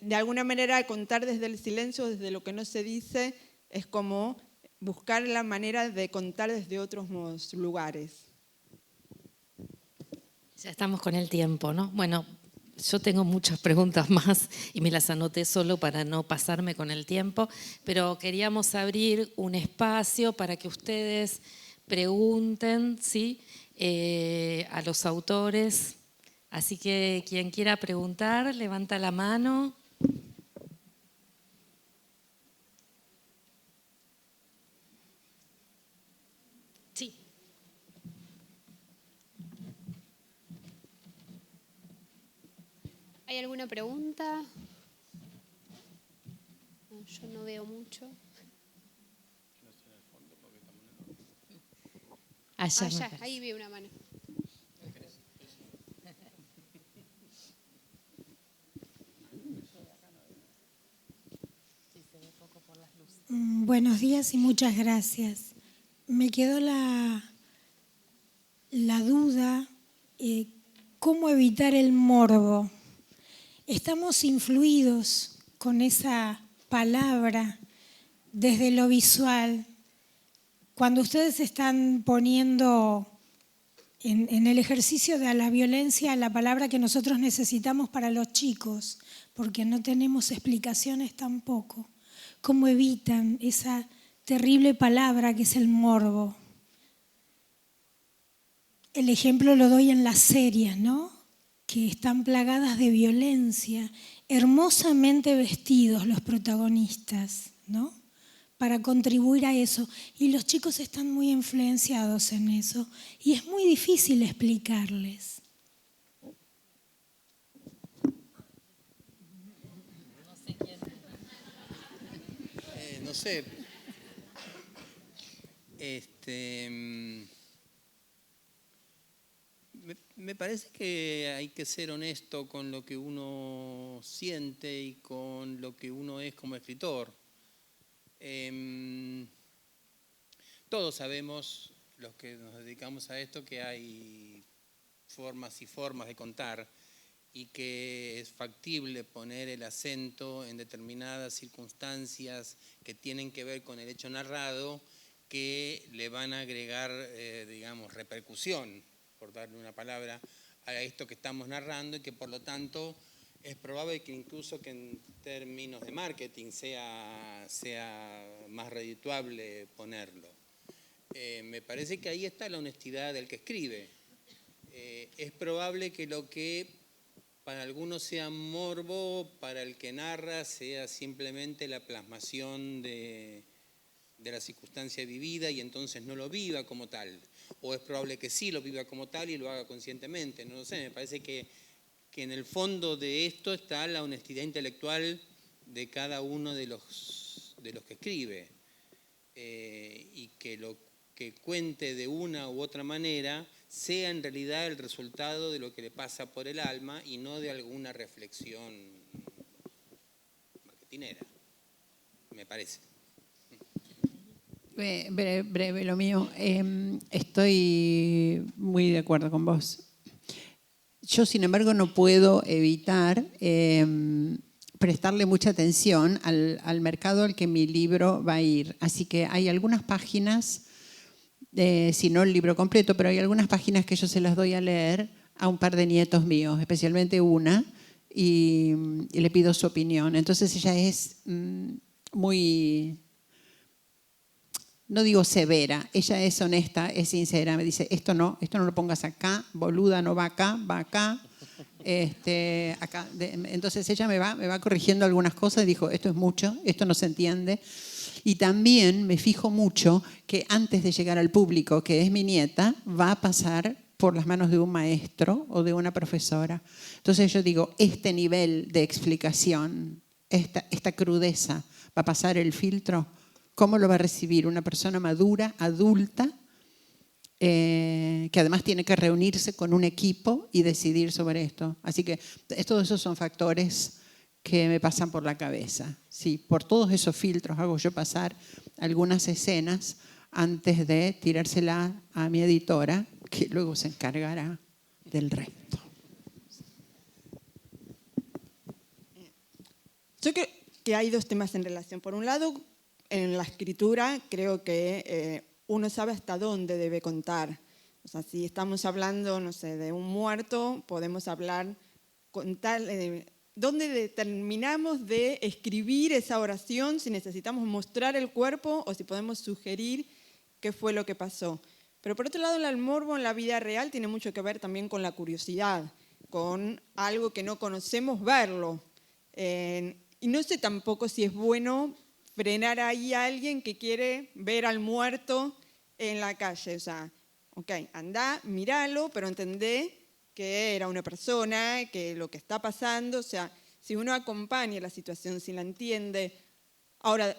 de alguna manera contar desde el silencio, desde lo que no se dice, es como buscar la manera de contar desde otros lugares. Ya estamos con el tiempo, ¿no? Bueno, yo tengo muchas preguntas más y me las anoté solo para no pasarme con el tiempo, pero queríamos abrir un espacio para que ustedes pregunten, ¿sí? A los autores. Así que quien quiera preguntar, levanta la mano. Sí. ¿Hay alguna pregunta? No, yo no veo mucho. Allá, ahí vi una mano. Buenos días y muchas gracias. Me quedó la duda, ¿cómo evitar el morbo? Estamos influidos con esa palabra desde lo visual. Cuando ustedes están poniendo en el ejercicio de la violencia la palabra que nosotros necesitamos para los chicos, porque no tenemos explicaciones tampoco, ¿cómo evitan esa terrible palabra que es el morbo? El ejemplo lo doy en las series, ¿no? Que están plagadas de violencia, hermosamente vestidos los protagonistas, ¿no? Para contribuir a eso. Y los chicos están muy influenciados en eso. Y es muy difícil explicarles. No sé. Me parece que hay que ser honesto con lo que uno siente y con lo que uno es como escritor. Todos sabemos, los que nos dedicamos a esto, que hay formas y formas de contar y que es factible poner el acento en determinadas circunstancias que tienen que ver con el hecho narrado, que le van a agregar, digamos, repercusión, por darle una palabra, a esto que estamos narrando, y que por lo tanto es probable que incluso que en términos de marketing sea más redituable ponerlo. Me parece que ahí está la honestidad del que escribe. Es probable que lo que para algunos sea morbo, para el que narra sea simplemente la plasmación de la circunstancia vivida y entonces no lo viva como tal. O es probable que sí lo viva como tal y lo haga conscientemente. No lo sé, me parece que en el fondo de esto está la honestidad intelectual de cada uno de los que escribe. Y que lo que cuente de una u otra manera sea en realidad el resultado de lo que le pasa por el alma y no de alguna reflexión marketinera, me parece. Breve lo mío. Estoy muy de acuerdo con vos. Yo, sin embargo, no puedo evitar prestarle mucha atención al mercado al que mi libro va a ir. Así que hay algunas páginas, si no el libro completo, pero hay algunas páginas que yo se las doy a leer a un par de nietos míos, especialmente una, y le pido su opinión. Entonces ella es muy... No digo severa, ella es honesta, es sincera. Me dice, esto no lo pongas acá, boluda, no va acá, va acá. Acá. Entonces ella me va corrigiendo algunas cosas y dijo, esto es mucho, esto no se entiende. Y también me fijo mucho que antes de llegar al público, que es mi nieta, va a pasar por las manos de un maestro o de una profesora. Entonces yo digo, este nivel de explicación, esta crudeza, ¿va a pasar el filtro? ¿Cómo lo va a recibir una persona madura, adulta, que además tiene que reunirse con un equipo y decidir sobre esto? Así que todos esos son factores que me pasan por la cabeza. Sí, por todos esos filtros hago yo pasar algunas escenas antes de tirársela a mi editora, que luego se encargará del resto. Yo creo que hay dos temas en relación. Por un lado, en la escritura creo que uno sabe hasta dónde debe contar. O sea, si estamos hablando, no sé, de un muerto, podemos hablar, contar, dónde determinamos de escribir esa oración, si necesitamos mostrar el cuerpo o si podemos sugerir qué fue lo que pasó. Pero por otro lado, el morbo en la vida real tiene mucho que ver también con la curiosidad, con algo que no conocemos, verlo. Y no sé tampoco si es bueno frenar ahí a alguien que quiere ver al muerto en la calle. O sea, ok, andá, míralo, pero entendé que era una persona, que lo que está pasando, o sea, si uno acompaña la situación, si la entiende. Ahora,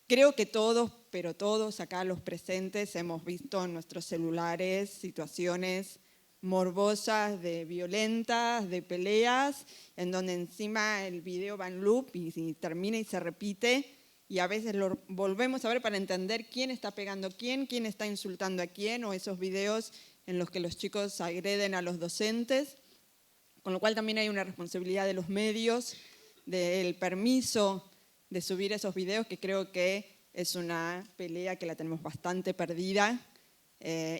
creo que todos, pero todos acá los presentes hemos visto en nuestros celulares situaciones morbosas, violentas, de peleas, en donde encima el video va en loop y termina y se repite. Y a veces lo volvemos a ver para entender quién está pegando a quién está insultando a quién, o esos videos en los que los chicos agreden a los docentes, con lo cual también hay una responsabilidad de los medios, del permiso de subir esos videos, que creo que es una pelea que la tenemos bastante perdida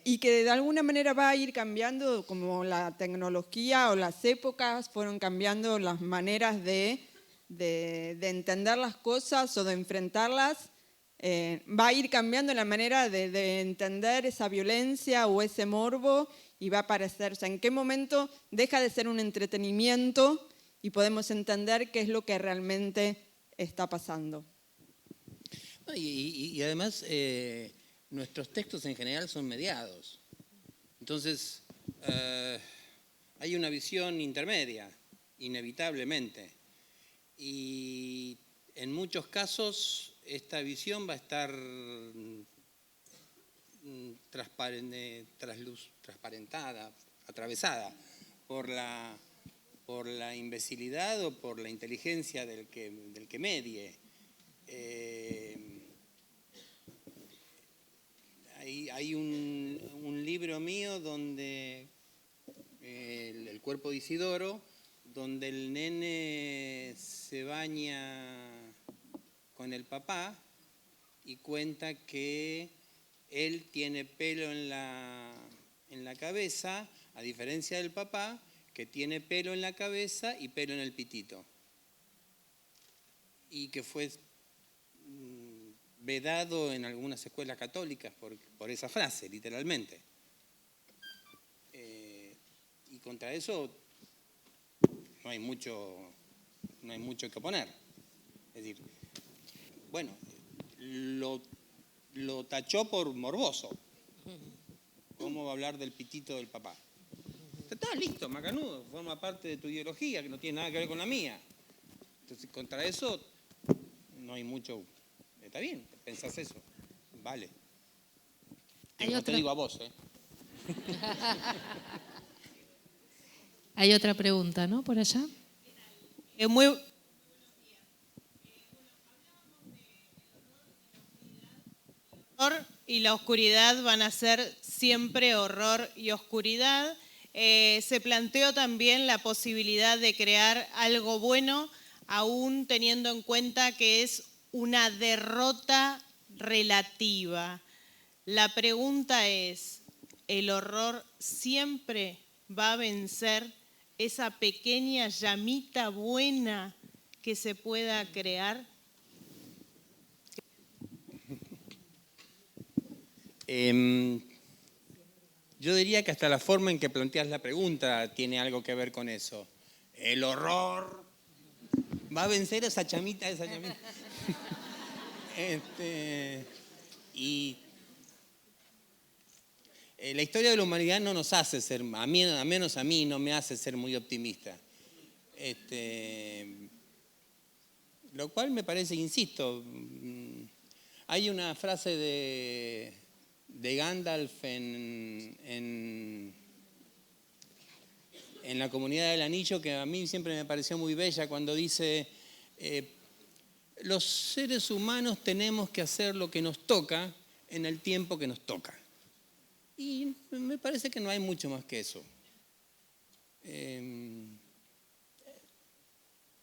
y que de alguna manera va a ir cambiando, como la tecnología o las épocas fueron cambiando las maneras de entender las cosas o de enfrentarlas, va a ir cambiando la manera de entender esa violencia o ese morbo y va a aparecer, o sea, en qué momento deja de ser un entretenimiento y podemos entender qué es lo que realmente está pasando. Y además, nuestros textos en general son mediados. Entonces, hay una visión intermedia, inevitablemente. Y en muchos casos esta visión va a estar transparentada, atravesada por la imbecilidad o por la inteligencia del que medie. Hay un libro mío donde, el cuerpo de Isidoro, donde el nene se baña con el papá y cuenta que él tiene pelo en la cabeza, a diferencia del papá, que tiene pelo en la cabeza y pelo en el pitito. Y que fue vedado en algunas escuelas católicas por esa frase, literalmente. Y contra eso no hay mucho que oponer. Es decir, bueno, lo tachó por morboso. ¿Cómo va a hablar del pitito del papá? Está listo, macanudo, forma parte de tu ideología, que no tiene nada que ver con la mía. Entonces, contra eso no hay mucho. Está bien, pensás eso, vale. No te digo a vos, ¿eh? Hay otra pregunta, ¿no? Por allá. Y la oscuridad van a ser siempre horror y oscuridad. Se planteó también la posibilidad de crear algo bueno, aún teniendo en cuenta que es una derrota relativa. La pregunta es, ¿el horror siempre va a vencer esa pequeña llamita buena que se pueda crear? Yo diría que hasta la forma en que planteas la pregunta tiene algo que ver con eso. El horror va a vencer esa chamita. Y la historia de la humanidad no nos hace ser, a menos a mí, no me hace ser muy optimista. Lo cual me parece, insisto, hay una frase de Gandalf en la Comunidad del Anillo que a mí siempre me pareció muy bella cuando dice, los seres humanos tenemos que hacer lo que nos toca en el tiempo que nos toca. Y me parece que no hay mucho más que eso.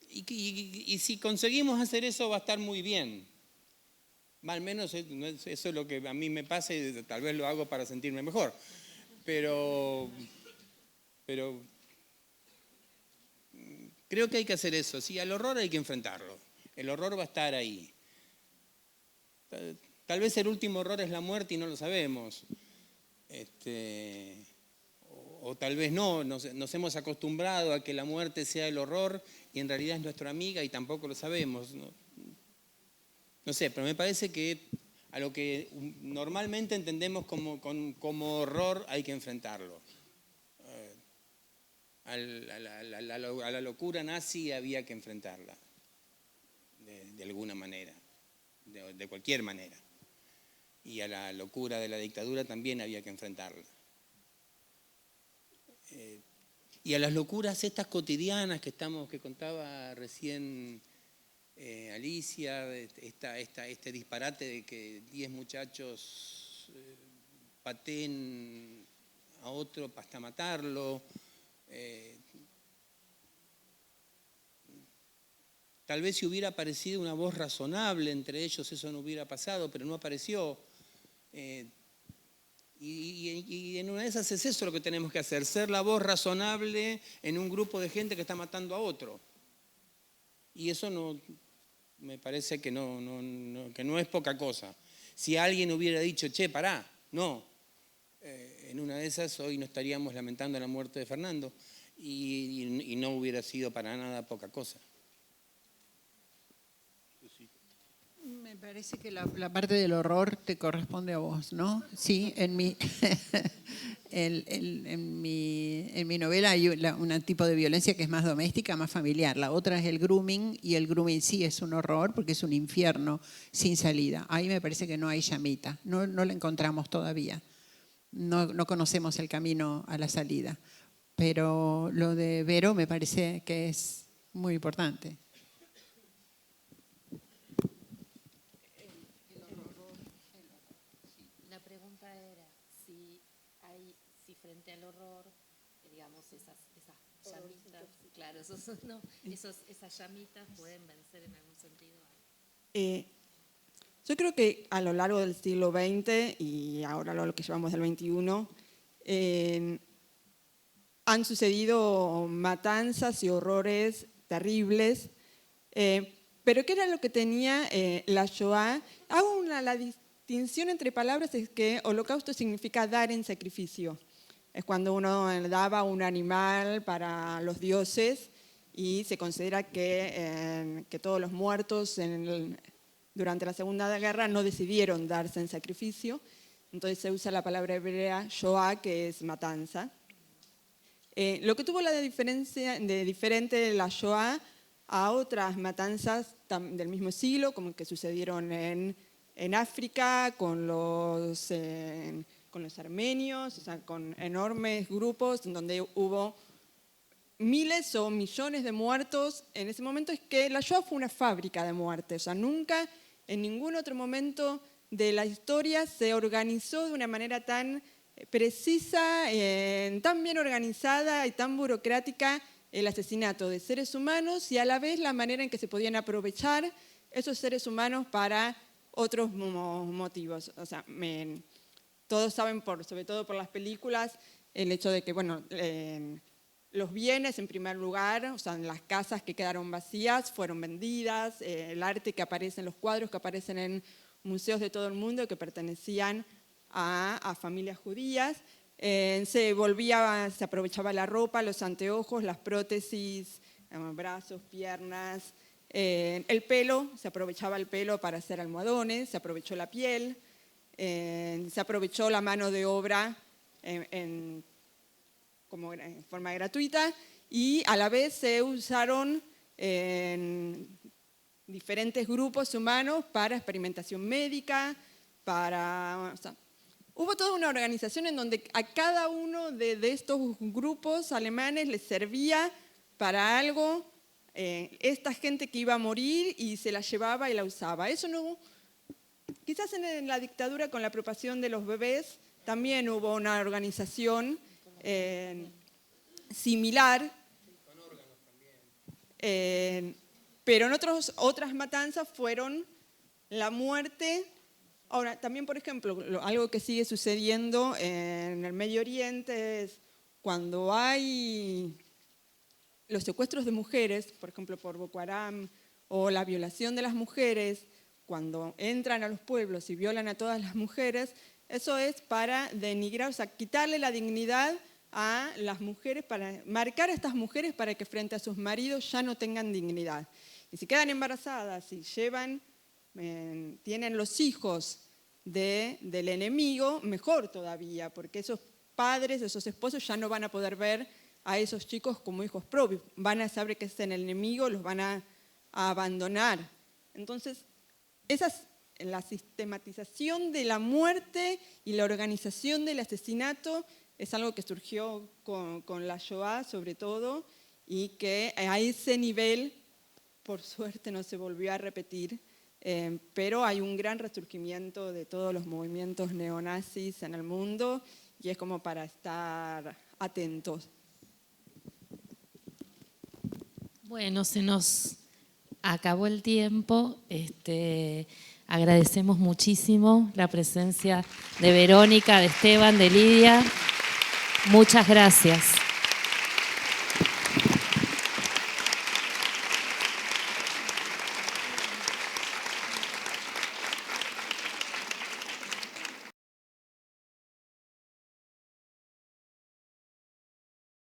Y si conseguimos hacer eso va a estar muy bien. Al menos eso es lo que a mí me pasa y tal vez lo hago para sentirme mejor. Pero creo que hay que hacer eso. Sí, al horror hay que enfrentarlo. El horror va a estar ahí. Tal vez el último horror es la muerte y no lo sabemos. O tal vez no, nos hemos acostumbrado a que la muerte sea el horror y en realidad es nuestra amiga y tampoco lo sabemos. No sé, pero me parece que a lo que normalmente entendemos como horror hay que enfrentarlo. A la locura nazi había que enfrentarla, de alguna manera, de cualquier manera. Y a la locura de la dictadura también había que enfrentarla. Y a las locuras estas cotidianas que contaba recién Alicia, este disparate de que 10 muchachos pateen a otro hasta matarlo. Tal vez si hubiera aparecido una voz razonable entre ellos eso no hubiera pasado, pero no apareció. Y en una de esas es eso lo que tenemos que hacer, ser la voz razonable en un grupo de gente que está matando a otro. Y eso no, me parece que no es poca cosa. Si alguien hubiera dicho, che, pará, no. En una de esas hoy no estaríamos lamentando la muerte de Fernando y no hubiera sido para nada poca cosa. Me parece que la parte del horror te corresponde a vos, ¿no? Sí, en mi novela hay un tipo de violencia que es más doméstica, más familiar. La otra es el grooming, y el grooming sí es un horror porque es un infierno sin salida. Ahí me parece que no hay llamita, no la encontramos todavía. no conocemos el camino a la salida. Pero lo de Vero me parece que es muy importante. La pregunta era si frente al horror, digamos, esas llamitas, claro, esas llamitas pueden vencer en algún sentido. Yo creo que a lo largo del siglo XX y ahora lo que llevamos del XXI, han sucedido matanzas y horrores terribles, pero ¿qué era lo que tenía la Shoah? Hago la distinción entre palabras, es que holocausto significa dar en sacrificio. Es cuando uno daba un animal para los dioses y se considera que todos los muertos durante la Segunda Guerra no decidieron darse en sacrificio. Entonces se usa la palabra hebrea Shoah, que es matanza. Lo que tuvo la diferencia de diferente la Shoah a otras matanzas del mismo siglo, como que sucedieron en África con los armenios, o sea, con enormes grupos en donde hubo miles o millones de muertos. En ese momento es que la Shoah fue una fábrica de muerte, o sea, nunca en ningún otro momento de la historia se organizó de una manera tan precisa, tan bien organizada y tan burocrática el asesinato de seres humanos y a la vez la manera en que se podían aprovechar esos seres humanos para otros motivos. O sea, todos saben, sobre todo por las películas, el hecho de que, bueno, los bienes en primer lugar, o sea, las casas que quedaron vacías fueron vendidas, el arte que aparece en los cuadros que aparecen en museos de todo el mundo que pertenecían a familias judías. Se aprovechaba la ropa, los anteojos, las prótesis, brazos, piernas, el pelo, se aprovechaba el pelo para hacer almohadones, se aprovechó la piel, se aprovechó la mano de obra como en forma gratuita y a la vez se usaron diferentes grupos humanos para experimentación médica, hubo toda una organización en donde a cada uno de estos grupos alemanes les servía para algo esta gente que iba a morir y se la llevaba y la usaba. Eso no, quizás en la dictadura con la apropiación de los bebés también hubo una organización similar, pero en otras matanzas fueron la muerte. Ahora, también, por ejemplo, algo que sigue sucediendo en el Medio Oriente es cuando hay los secuestros de mujeres, por ejemplo, por Boko Haram, o la violación de las mujeres, cuando entran a los pueblos y violan a todas las mujeres, eso es para denigrar, o sea, quitarle la dignidad a las mujeres, para marcar a estas mujeres para que frente a sus maridos ya no tengan dignidad. Y si quedan embarazadas y tienen los hijos del enemigo, mejor todavía, porque esos padres, esos esposos ya no van a poder ver a esos chicos como hijos propios, van a saber que es el enemigo, los van a abandonar. Entonces, la sistematización de la muerte y la organización del asesinato es algo que surgió con la Shoah sobre todo y que a ese nivel, por suerte, no se volvió a repetir. Pero hay un gran resurgimiento de todos los movimientos neonazis en el mundo y es como para estar atentos. Bueno, se nos acabó el tiempo. Agradecemos muchísimo la presencia de Verónica, de Esteban, de Lidia. Muchas gracias.